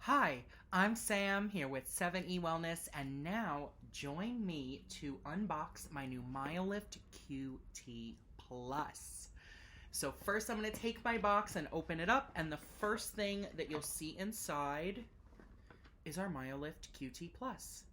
Hi, I'm Sam here with 7E Wellness, and now join me to unbox my new Myolift QT Plus. So first I'm going to take my box and open it up, and the first thing that you'll see inside is our Myolift QT Plus.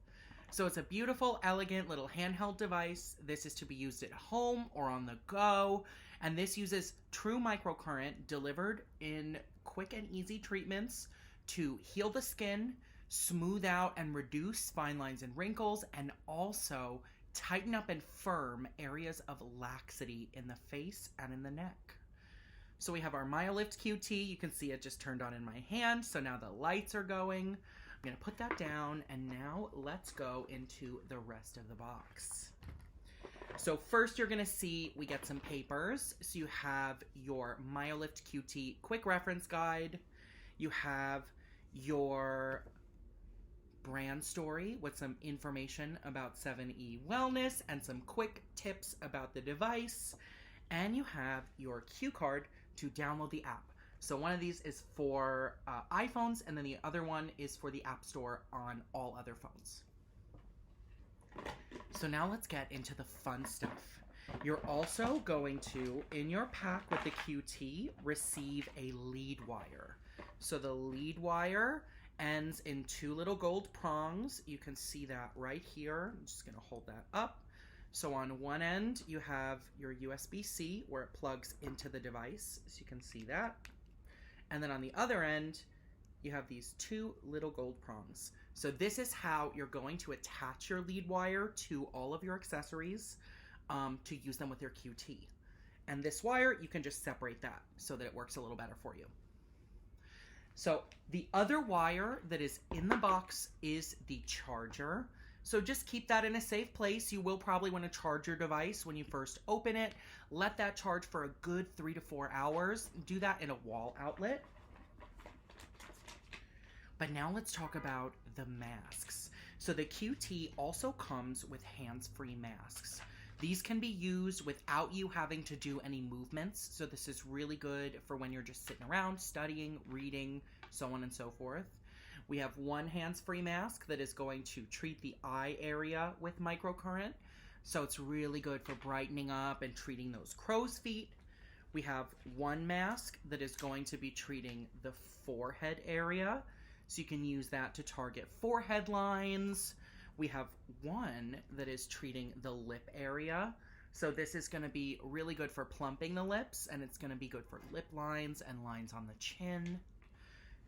So it's a beautiful, elegant little handheld device. This is to be used at home or on the go, and this uses true microcurrent delivered in quick and easy treatments to heal the skin, smooth out and reduce fine lines and wrinkles, and also tighten up and firm areas of laxity in the face and in the neck. So we have our Myolift QT. You can see it just turned on in my hand, so now the lights are going. I'm going to put that down, and now let's go into the rest of the box. So first you're going to see we get some papers. So you have your Myolift QT quick reference guide. You have your brand story with some information about 7E Wellness and some quick tips about the device. And you have your cue card to download the app. So one of these is for iPhones, and then the other one is for the App Store on all other phones. So now let's get into the fun stuff. You're also going to, in your pack with the QT, receive a lead wire. So the lead wire ends in two little gold prongs. You can see that right here. I'm just going to hold that up. So on one end, you have your USB-C where it plugs into the device. So you can see that. And then on the other end, you have these two little gold prongs. So this is how you're going to attach your lead wire to all of your accessories to use them with your QT. And this wire, you can just separate that so that it works a little better for you. So the other wire that is in the box is the charger. So just keep that in a safe place. You will probably want to charge your device when you first open it. Let that charge for a good 3 to 4 hours. Do that in a wall outlet. But now let's talk about the masks. So the QT also comes with hands-free masks. These can be used without you having to do any movements. So this is really good for when you're just sitting around, studying, reading, so on and so forth. We have one hands-free mask that is going to treat the eye area with microcurrent. So it's really good for brightening up and treating those crow's feet. We have one mask that is going to be treating the forehead area. So you can use that to target forehead lines. We have one that is treating the lip area. So this is going to be really good for plumping the lips, and it's going to be good for lip lines and lines on the chin.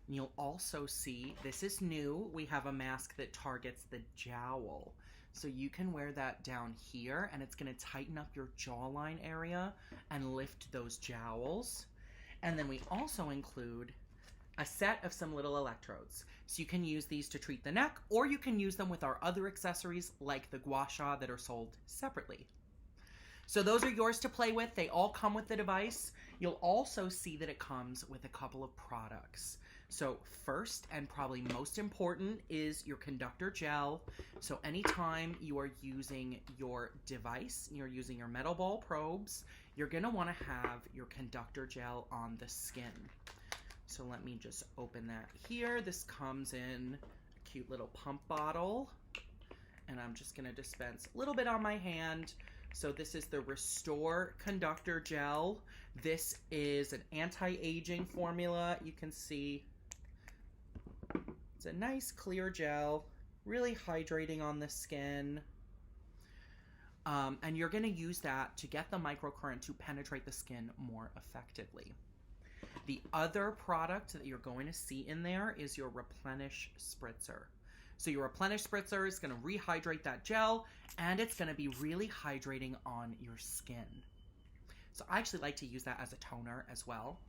And you'll also see, this is new, we have a mask that targets the jowl. So you can wear that down here, and it's going to tighten up your jawline area and lift those jowls. And then we also include a set of some little electrodes. So you can use these to treat the neck, or you can use them with our other accessories like the gua sha that are sold separately. So those are yours to play with. They all come with the device. You'll also see that it comes with a couple of products. So first, and probably most important, is your conductor gel. So anytime you are using your device, you're using your metal ball probes, you're gonna wanna have your conductor gel on the skin. So let me just open that here. This comes in a cute little pump bottle, and I'm just gonna dispense a little bit on my hand. So this is the Restore Conductor Gel. This is an anti-aging formula. You can see it's a nice clear gel, really hydrating on the skin. And you're gonna use that to get the microcurrent to penetrate the skin more effectively. The other product that you're going to see in there is your Replenish Spritzer. So your Replenish Spritzer is going to rehydrate that gel, and it's going to be really hydrating on your skin. So I actually like to use that as a toner as well.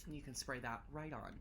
And you can spray that right on.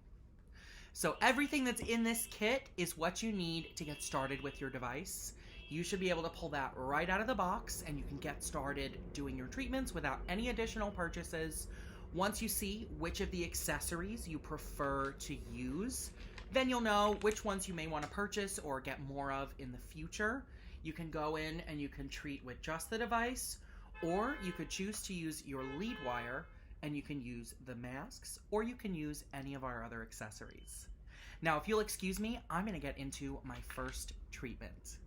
So everything that's in this kit is what you need to get started with your device. You should be able to pull that right out of the box, and you can get started doing your treatments without any additional purchases. Once you see which of the accessories you prefer to use, then you'll know which ones you may want to purchase or get more of in the future. You can go in and you can treat with just the device, or you could choose to use your lead wire and you can use the masks or you can use any of our other accessories. Now, if you'll excuse me, I'm going to get into my first treatment.